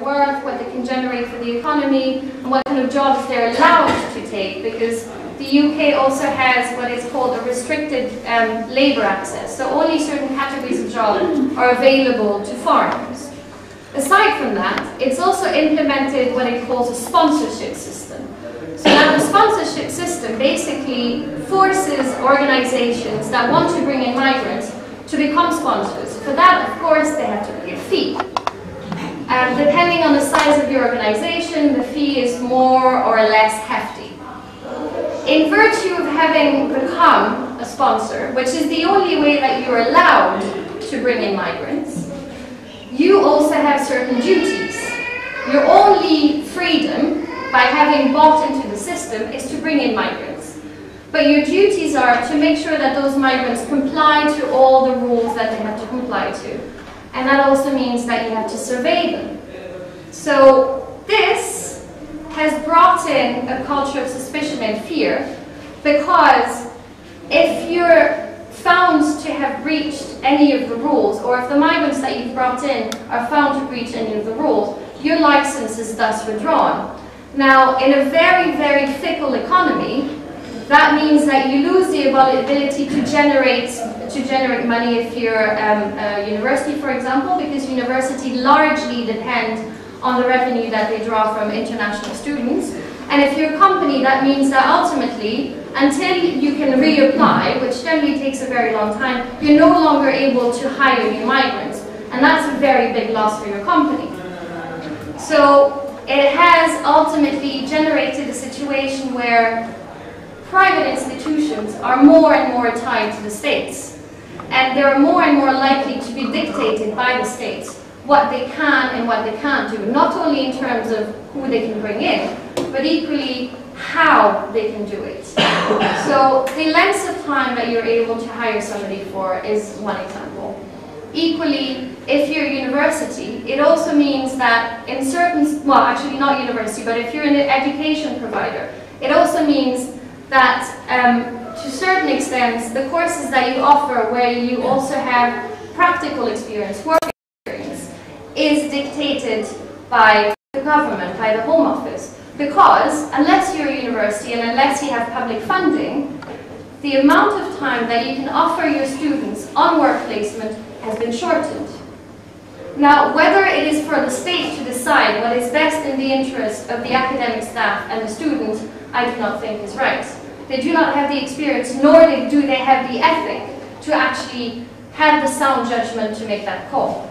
work, what they can generate for the economy, and what kind of jobs they're allowed to take, because the UK also has what is called a restricted labour access, so only certain categories of jobs are available to foreigners. Aside from that, it's also implemented what it calls a sponsorship system. So now the sponsorship system basically forces organizations that want to bring in migrants to become sponsors. For that, of course, they have to pay a fee. And depending on the size of your organization, the fee is more or less hefty. In virtue of having become a sponsor, which is the only way that you're allowed to bring in migrants, you also have certain duties. Your only freedom by having bought into the system is to bring in migrants. But your duties are to make sure that those migrants comply to all the rules that they have to comply to. And that also means that you have to survey them. So this has brought in a culture of suspicion and fear, because if you're found to have breached any of the rules, or if the migrants that you've brought in are found to breach any of the rules, your license is thus withdrawn. Now, in a very, very fickle economy, that means that you lose the ability to generate money if you're a university, for example, because universities largely depend on the revenue that they draw from international students. And if you're a company, that means that ultimately, until you can reapply, which generally takes a very long time, you're no longer able to hire new migrants. And that's a very big loss for your company. So it has ultimately generated a situation where private institutions are more and more tied to the states. And they're more and more likely to be dictated by the states what they can and what they can't do, not only in terms of who they can bring in, but equally how they can do it. So the length of time that you're able to hire somebody for is one example. Equally, if you're a university, it also means that in certain, well, actually not university, but if you're an education provider, it also means that to certain extents, the courses that you offer where you also have practical experience, work experience, is dictated by the government, by the Home Office. Because unless you're a university and unless you have public funding, the amount of time that you can offer your students on work placement has been shortened. Now, whether it is for the state to decide what is best in the interest of the academic staff and the students, I do not think is right. They do not have the experience, nor do they have the ethic to actually have the sound judgment to make that call.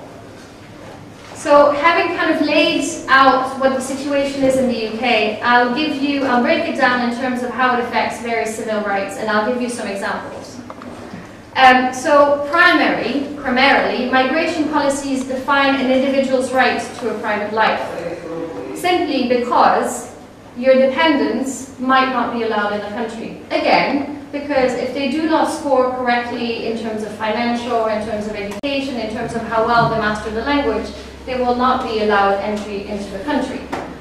So having kind of laid out what the situation is in the UK, I'll break it down in terms of how it affects various civil rights, and I'll give you some examples. So primarily, migration policies define an individual's right to a private life, simply because your dependents might not be allowed in the country. Again, because if they do not score correctly in terms of financial, in terms of education, in terms of how well they master the language, they will not be allowed entry into the country.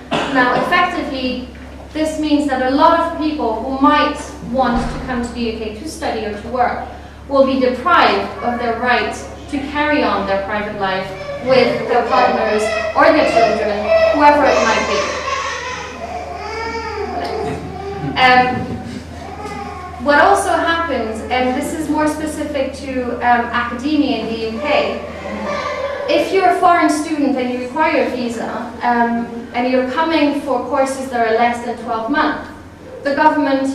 Now, effectively, this means that a lot of people who might want to come to the UK to study or to work will be deprived of their right to carry on their private life with their partners or their children, whoever it might be. What also happens, and this is more specific to academia in the UK, if you're a foreign student and you require a visa, and you're coming for courses that are less than 12 months, the government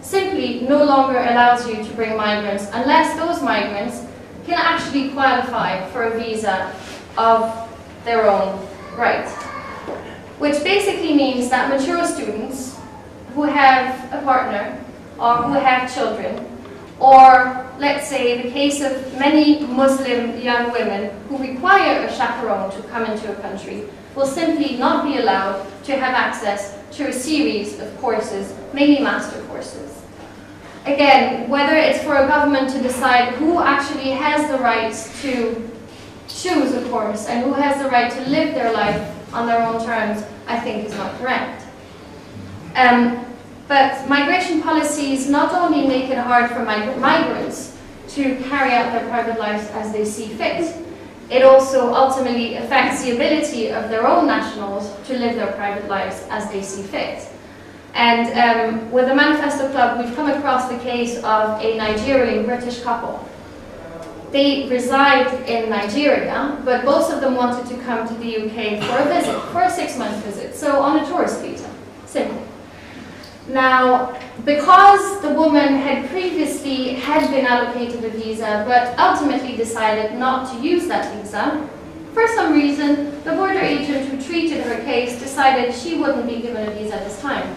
simply no longer allows you to bring migrants unless those migrants can actually qualify for a visa of their own right. Which basically means that mature students who have a partner or who have children, or let's say in the case of many Muslim young women who require a chaperone to come into a country, will simply not be allowed to have access to a series of courses, mainly master courses. Again, whether it's for a government to decide who actually has the right to choose a course and who has the right to live their life on their own terms, I think is not correct. But migration policies not only make it hard for migrants to carry out their private lives as they see fit, it also ultimately affects the ability of their own nationals to live their private lives as they see fit. And with the Manifesto Club, we've come across the case of a Nigerian British couple. They reside in Nigeria, but both of them wanted to come to the UK for a visit, for a 6-month visit, so on a tourist visa. Simple. Now, because the woman had previously been allocated a visa, but ultimately decided not to use that visa, for some reason, the border agent who treated her case decided she wouldn't be given a visa this time.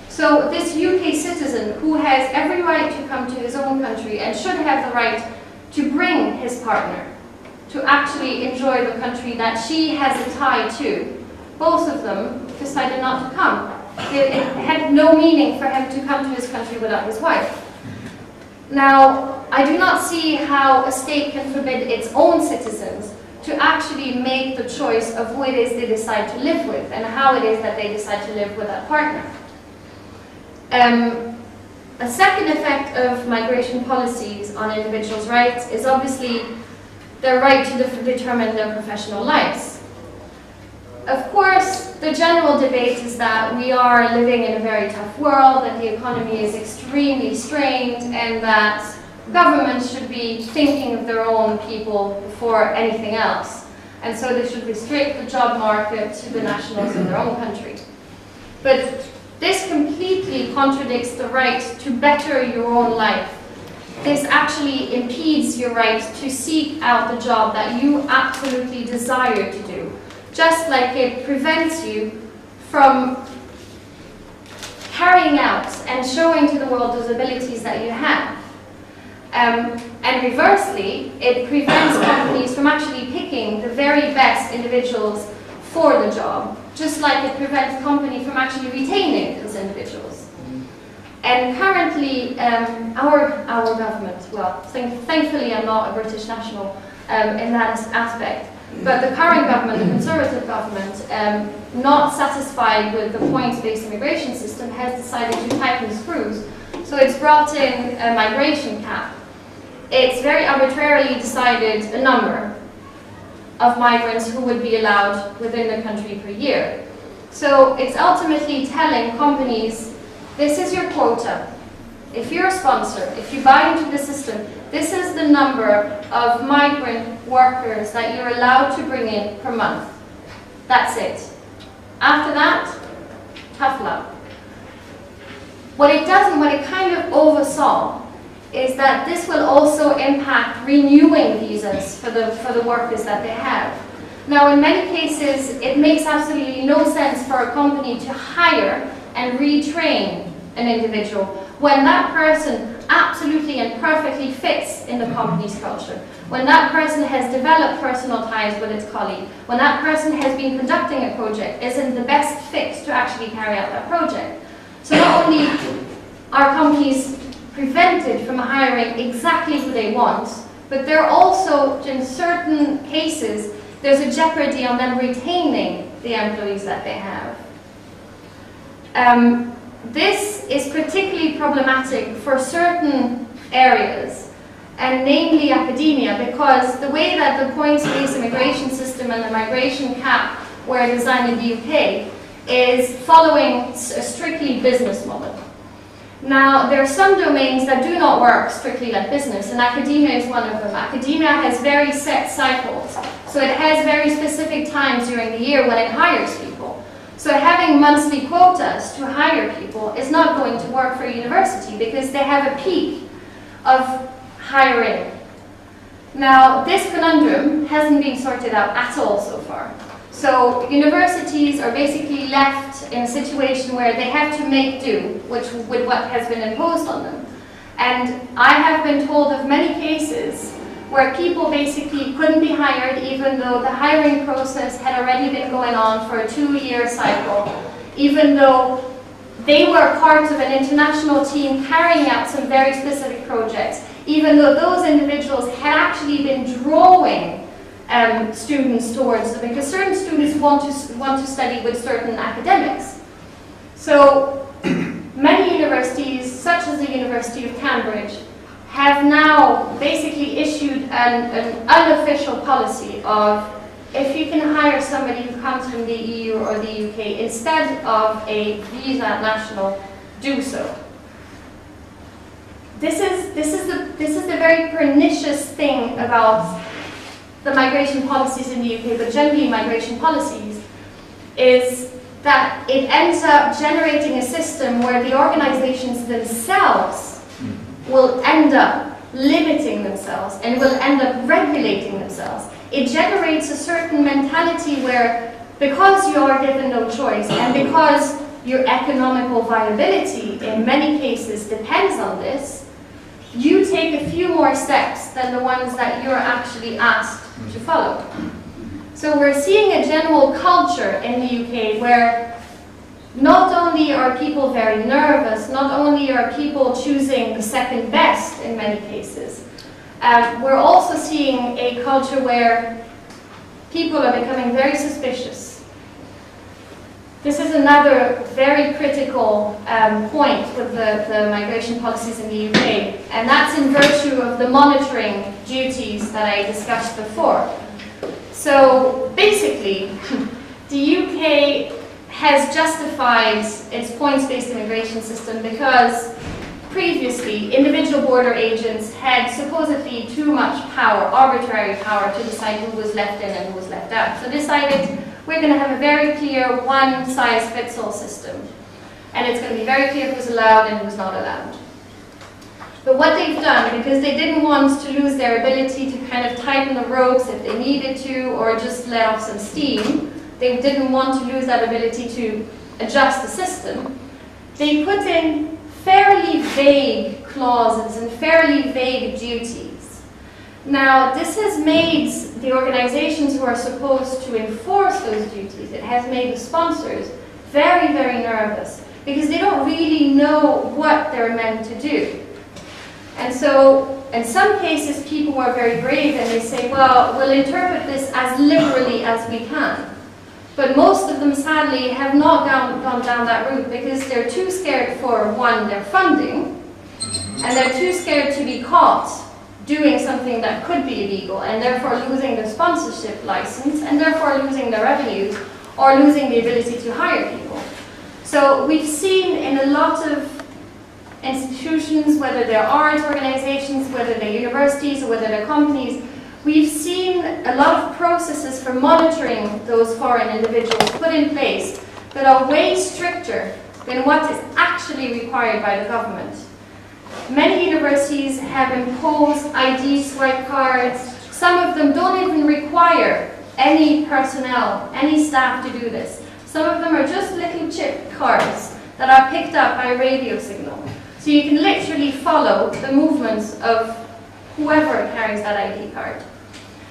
So this UK citizen, who has every right to come to his own country and should have the right to bring his partner to actually enjoy the country that she has a tie to, both of them decided not to come. It had no meaning for him to come to his country without his wife. Now, I do not see how a state can forbid its own citizens to actually make the choice of who it is they decide to live with and how it is that they decide to live with that partner. A second effect of migration policies on individuals' rights is obviously their right to determine their professional lives. Of course, the general debate is that we are living in a very tough world, that the economy is extremely strained, and that governments should be thinking of their own people before anything else. And so they should restrict the job market to the nationals in their own country. But this completely contradicts the right to better your own life. This actually impedes your right to seek out the job that you absolutely desire to do, just like it prevents you from carrying out and showing to the world those abilities that you have. And reversely, it prevents companies from actually picking the very best individuals for the job, just like it prevents companies from actually retaining those individuals. And currently, our government, well, thankfully I'm not a British national in that aspect, but the current government, the Conservative government, not satisfied with the points-based immigration system, has decided to tighten the screws. So it's brought in a migration cap. It's very arbitrarily decided a number of migrants who would be allowed within the country per year. So it's ultimately telling companies, this is your quota. If you're a sponsor, if you buy into the system, this is the number of migrant workers that you're allowed to bring in per month. That's it. After that, tough luck. What it kind of oversaw is that this will also impact renewing visas for the workers that they have. Now, in many cases, it makes absolutely no sense for a company to hire and retrain an individual when that person absolutely and perfectly fits in the company's culture, when that person has developed personal ties with its colleague, when that person has been conducting a project, isn't the best fit to actually carry out that project. So not only are companies prevented from hiring exactly who they want, but they're also, in certain cases, there's a jeopardy on them retaining the employees that they have. This is particularly problematic for certain areas, and namely academia, because the way that the points-based immigration system and the migration cap were designed in the UK is following a strictly business model. Now, there are some domains that do not work strictly like business, and academia is one of them. Academia has very set cycles, so it has very specific times during the year when it hires people. So having monthly quotas to hire people is not going to work for a university because they have a peak of hiring. Now, this conundrum hasn't been sorted out at all so far. So universities are basically left in a situation where they have to make do with what has been imposed on them. And I have been told of many cases where people basically couldn't be hired even though the hiring process had already been going on for a 2-year cycle, even though they were part of an international team carrying out some very specific projects, even though those individuals had actually been drawing students towards them, because certain students want to study with certain academics. So many universities, such as the University of Cambridge, have now basically issued an unofficial policy of, if you can hire somebody who comes from the EU or the UK instead of a visa national, do so. This is the very pernicious thing about the migration policies in the UK, but generally migration policies, is that it ends up generating a system where the organizations themselves will end up limiting themselves and will end up regulating themselves. It generates a certain mentality where, because you are given no choice and because your economical viability in many cases depends on this, you take a few more steps than the ones that you're actually asked to follow. So we're seeing a general culture in the UK where not only are people very nervous, not only are people choosing the second best in many cases, we're also seeing a culture where people are becoming very suspicious. This is another very critical point with the migration policies in the UK, and that's in virtue of the monitoring duties that I discussed before. So basically, the UK has justified its points-based immigration system because previously individual border agents had supposedly too much power, arbitrary power, to decide who was let in and who was left out. So decided we're going to have a very clear one-size-fits-all system. And it's going to be very clear who's allowed and who's not allowed. But what they've done, because they didn't want to lose their ability to kind of tighten the ropes if they needed to, or just let off some steam, they didn't want to lose that ability to adjust the system, they put in fairly vague clauses and fairly vague duties. Now, this has made the organizations who are supposed to enforce those duties, it has made the sponsors very, very nervous, because they don't really know what they're meant to do. And so, in some cases, people are very brave and they say, well, we'll interpret this as liberally as we can. But most of them, sadly, have not gone down that route because they're too scared for, one, their funding, and they're too scared to be caught doing something that could be illegal, and therefore losing their sponsorship license, and therefore losing their revenues, or losing the ability to hire people. So we've seen in a lot of institutions, whether they're art organizations, whether they're universities, or whether they're companies, we've seen a lot of processes for monitoring those foreign individuals put in place that are way stricter than what is actually required by the government. Many universities have imposed ID swipe cards. Some of them don't even require any personnel, any staff to do this. Some of them are just little chip cards that are picked up by a radio signal. So you can literally follow the movements of whoever carries that ID card.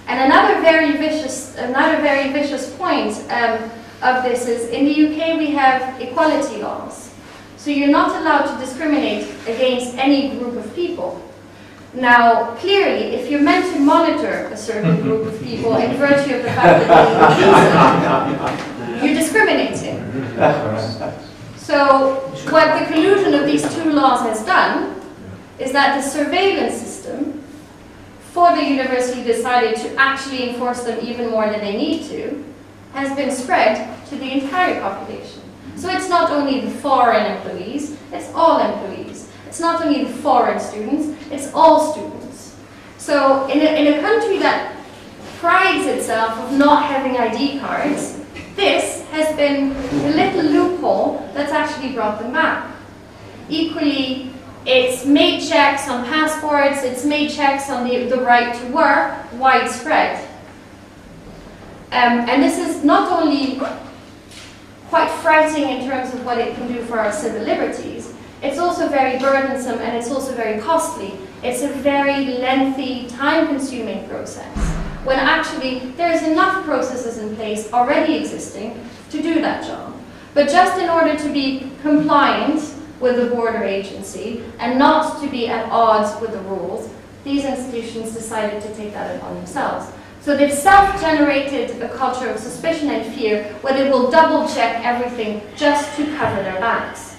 And another very vicious point of this is, in the UK we have equality laws. So you're not allowed to discriminate against any group of people. Now, clearly, if you're meant to monitor a certain group of people in virtue of the fact that they need visa, you're discriminating. So what the collusion of these two laws has done is that the surveillance system for the university decided to actually enforce them even more than they need to, has been spread to the entire population. So it's not only the foreign employees, it's all employees. It's not only the foreign students, it's all students. So in a country that prides itself of not having ID cards, this has been a little loophole that's actually brought them back. Equally, it's made checks on passports, it's made checks on the right to work, widespread. And this is not only quite frightening in terms of what it can do for our civil liberties, it's also very burdensome and it's also very costly. It's a very lengthy, time-consuming process, when actually there's enough processes in place already existing to do that job. But just in order to be compliant with the border agency and not to be at odds with the rules, these institutions decided to take that upon themselves. So they've self-generated a culture of suspicion and fear where they will double-check everything just to cover their backs.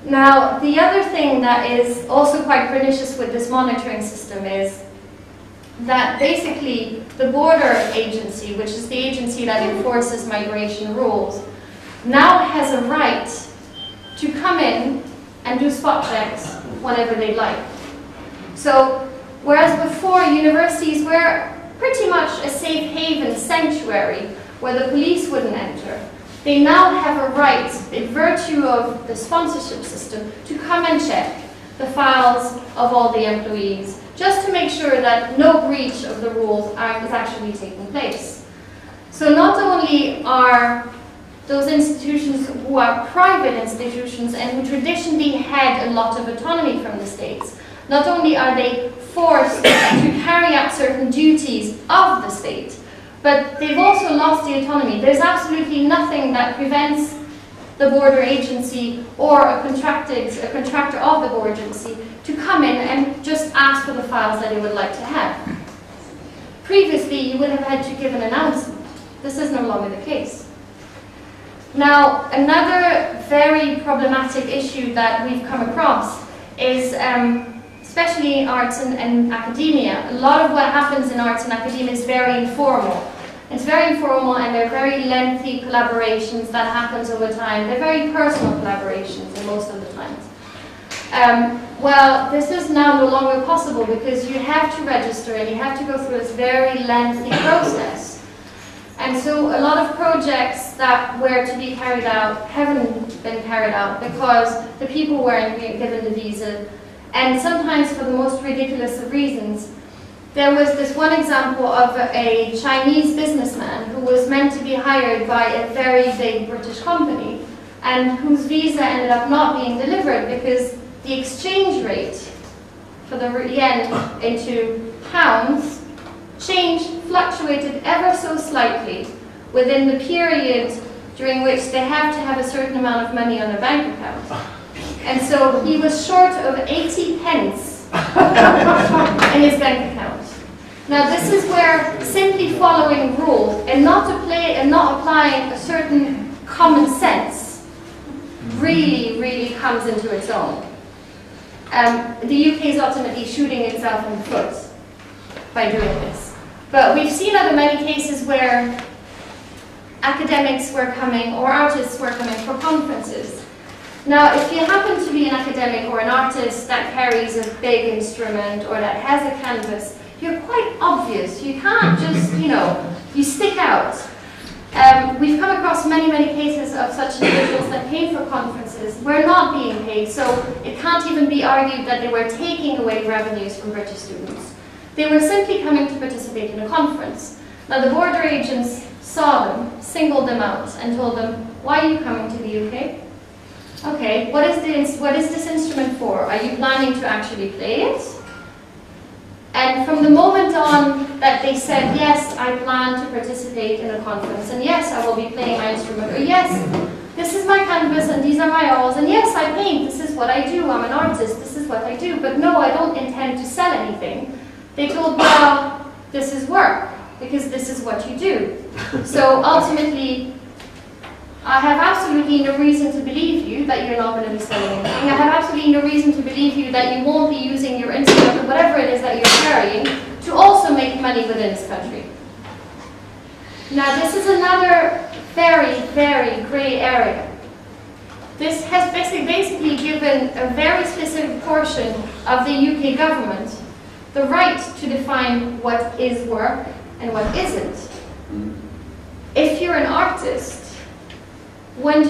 Now, the other thing that is also quite pernicious with this monitoring system is that basically the border agency, which is the agency that enforces migration rules, now has a right to come in and do spot checks whenever they like. So, whereas before universities were pretty much a safe haven sanctuary where the police wouldn't enter, they now have a right, in virtue of the sponsorship system, to come and check the files of all the employees, just to make sure that no breach of the rules is actually taking place. So not only are those institutions who are private institutions and who traditionally had a lot of autonomy from the states, not only are they forced to carry out certain duties of the state, but they've also lost the autonomy. There's absolutely nothing that prevents the border agency or a contractor of the border agency to come in and just ask for the files that they would like to have. Previously, you would have had to give an announcement. This is no longer the case. Now, another very problematic issue that we've come across is, especially in arts and academia, a lot of what happens in arts and academia is very informal. It's very informal, and they're very lengthy collaborations that happens over time. They're very personal collaborations in most of the times. Well, this is now no longer possible because you have to register and you have to go through this very lengthy process. And so a lot of projects that were to be carried out haven't been carried out because the people weren't given the visa. And sometimes for the most ridiculous of reasons. There was this one example of a Chinese businessman who was meant to be hired by a very big British company and whose visa ended up not being delivered because the exchange rate for the yen into pounds fluctuated ever so slightly within the period during which they have to have a certain amount of money on their bank account. And so he was short of 80 pence in his bank account. Now this is where simply following rules and not applying a certain common sense really comes into its own. The UK is ultimately shooting itself in the foot by doing this. But we've seen other many cases where academics were coming or artists were coming for conferences. Now, if you happen to be an academic or an artist that carries a big instrument or that has a canvas, you're quite obvious. You can't just, you stick out. We've come across many cases of such individuals that came for conferences were not being paid, so it can't even be argued that they were taking away revenues from British students. They were simply coming to participate in a conference. Now, the border agents saw them, singled them out, and told them, why are you coming to the UK? Okay, what is this instrument for? Are you planning to actually play it? And from the moment on that they said, yes, I plan to participate in a conference, and yes, I will be playing my instrument, or yes, this is my canvas, and these are my oils, and yes, I paint, this is what I do, I'm an artist, this is what I do, but no, I don't intend to sell anything. They told, well, this is work, because this is what you do. So ultimately, I have absolutely no reason to believe you that you're not going to be selling anything. I have absolutely no reason to believe you that you won't be using your instrument or whatever it is that you're carrying to also make money within this country. Now, this is another very grey area. This has basically given a very specific portion of the UK government the right to define what is work and what isn't. If you're an artist, how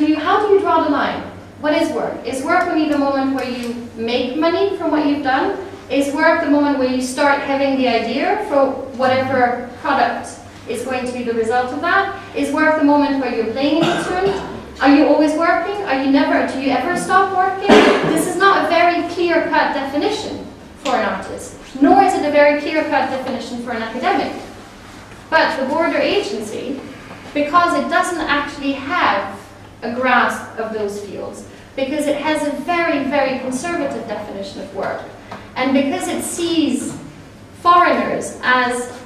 do you draw the line? What is work? Is work only the moment where you make money from what you've done? Is work the moment where you start having the idea for whatever product is going to be the result of that? Is work the moment where you're playing an instrument? Are you always working? Do you ever stop working? This is not a very clear-cut definition for an artist, nor is it a very clear-cut definition for an academic. But the border agency, because it doesn't actually have a grasp of those fields, because it has a very conservative definition of work, and because it sees foreigners as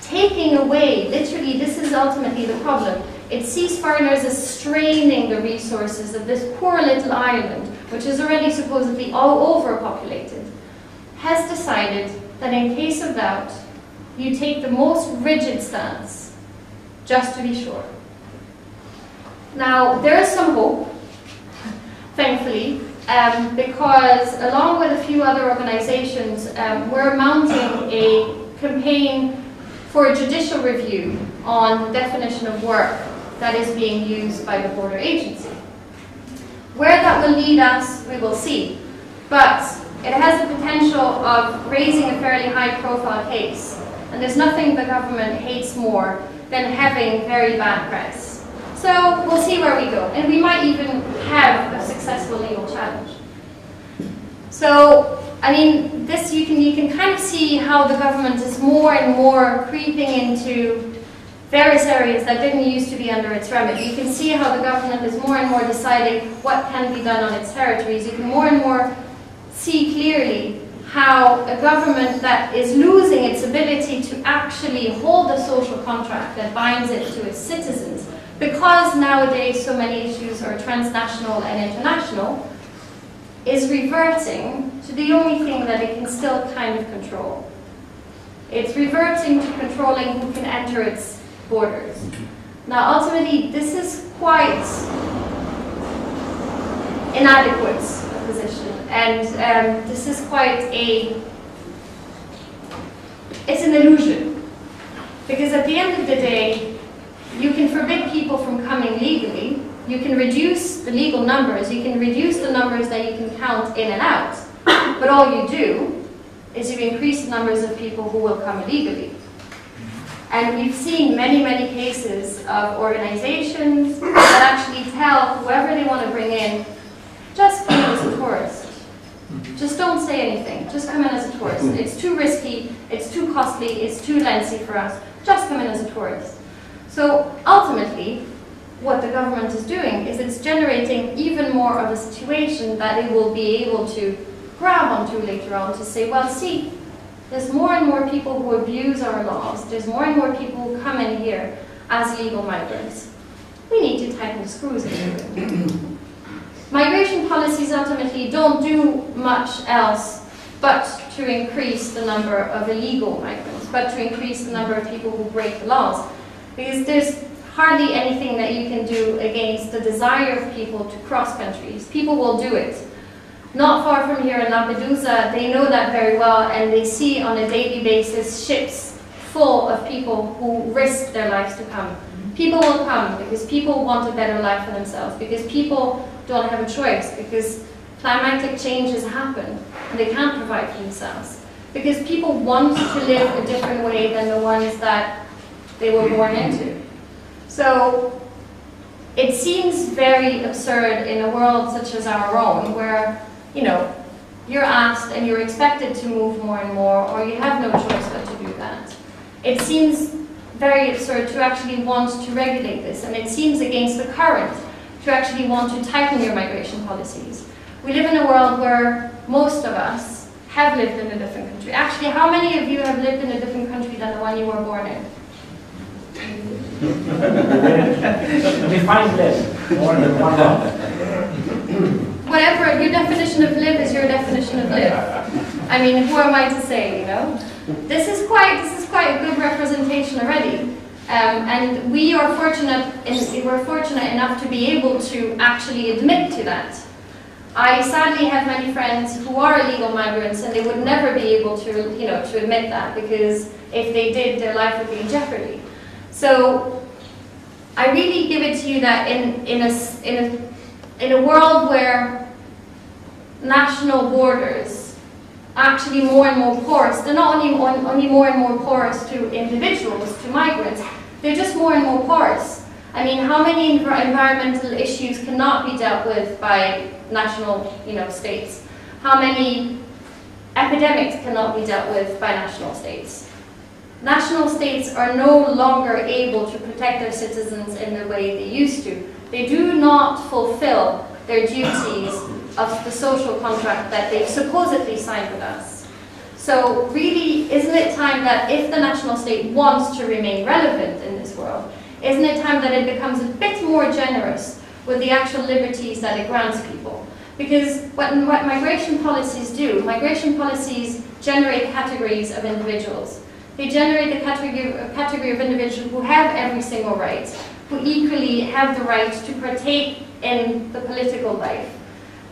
taking away, literally this is ultimately the problem, it sees foreigners as straining the resources of this poor little island which is already supposedly all overpopulated, has decided that in case of doubt, you take the most rigid stance, just to be sure. Now, there is some hope, thankfully, because along with a few other organizations, we're mounting a campaign for a judicial review on the definition of work that is being used by the border agency. Where that will lead us, we will see. But it has the potential of raising a fairly high-profile case. And there's nothing the government hates more than having very bad press. So we'll see where we go. And we might even have a successful legal challenge. So, I mean, this you can kind of see how the government is more and more creeping into various areas that didn't used to be under its remit. You can see how the government is more and more deciding what can be done on its territories. You can more and more see clearly how a government that is losing its ability to actually hold a social contract that binds it to its citizens, because nowadays so many issues are transnational and international, is reverting to the only thing that it can still kind of control. It's reverting to controlling who can enter its borders. Now, ultimately, this is quite inadequate a position, and this is quite it's an illusion. Because at the end of the day, you can forbid people from coming legally, you can reduce the legal numbers, you can reduce the numbers that you can count in and out, but all you do is you increase the numbers of people who will come illegally. And we've seen many, many cases of organizations that actually tell whoever they want to bring in, just come in as a tourist. Just don't say anything, just come in as a tourist. It's too risky, it's too costly, it's too lengthy for us, just come in as a tourist. So ultimately, what the government is doing is it's generating even more of a situation that it will be able to grab onto later on to say, well, see, there's more and more people who abuse our laws. There's more and more people who come in here as legal migrants. We need to tighten the screws a little bit. Migration policies ultimately don't do much else but to increase the number of illegal migrants, but to increase the number of people who break the laws. Because there's hardly anything that you can do against the desire of people to cross countries. People will do it. Not far from here in Lampedusa, they know that very well, and they see on a daily basis ships full of people who risk their lives to come. People will come because people want a better life for themselves, because people don't have a choice, because climatic changes happen and they can't provide for themselves, because people want to live a different way than the ones that they were born into. So it seems very absurd in a world such as our own, where you're asked and you're expected to move more and more, or you have no choice but to do that. It seems very absurd to actually want to regulate this, and it seems against the current to actually want to tighten your migration policies. We live in a world where most of us have lived in a different country. Actually, how many of you have lived in a different country than the one you were born in? Define live, more than 1 month. Whatever, your definition of live is your definition of live. I mean, who am I to say, you know? This is quite a good representation already. And we're fortunate enough to be able to actually admit to that. I sadly have many friends who are illegal migrants, and they would never be able to, to admit that, because if they did, their life would be in jeopardy. So I really give it to you that in a world where national borders are actually more and more porous, they're not only more and more porous to individuals, to migrants, they're just more and more porous. I mean, how many environmental issues cannot be dealt with by national, states? How many epidemics cannot be dealt with by national states? National states are no longer able to protect their citizens in the way they used to. They do not fulfill their duties of the social contract that they supposedly signed with us. So really, isn't it time that if the national state wants to remain relevant in this world, isn't it time that it becomes a bit more generous with the actual liberties that it grants people? Because what migration policies do, migration policies generate categories of individuals. They generate a category of individuals who have every single right, who equally have the right to partake in the political life.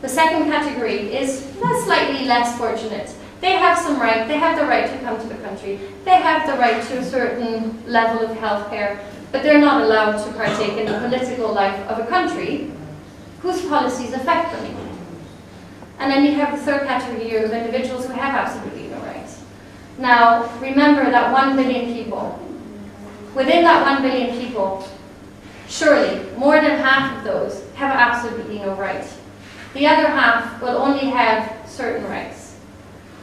The second category is slightly less fortunate. They have some right, they have the right to come to the country, they have the right to a certain level of healthcare, but they're not allowed to partake in the political life of a country whose policies affect them. And then you have the third category of individuals who have absolutely no rights. Now, remember that 1 billion people. Within that 1 billion people, surely more than half of those have absolutely no rights. The other half will only have certain rights.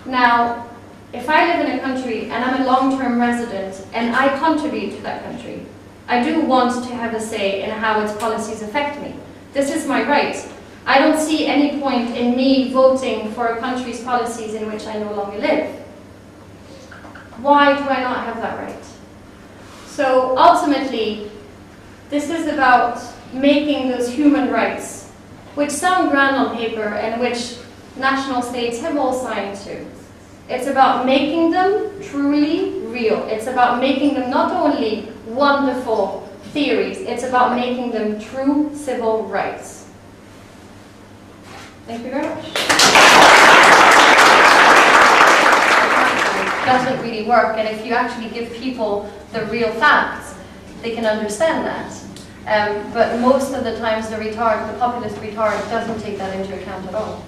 Now, if I live in a country and I'm a long-term resident and I contribute to that country, I do want to have a say in how its policies affect me. This is my right. I don't see any point in me voting for a country's policies in which I no longer live. Why do I not have that right? So ultimately, this is about making those human rights, which sound grand on paper and which national states have all signed to. It's about making them truly real. It's about making them not only wonderful theories, it's about making them true civil rights. Thank you very much. It doesn't really work, and if you actually give people the real facts, they can understand that. But most of the times the populist retard doesn't take that into account at all.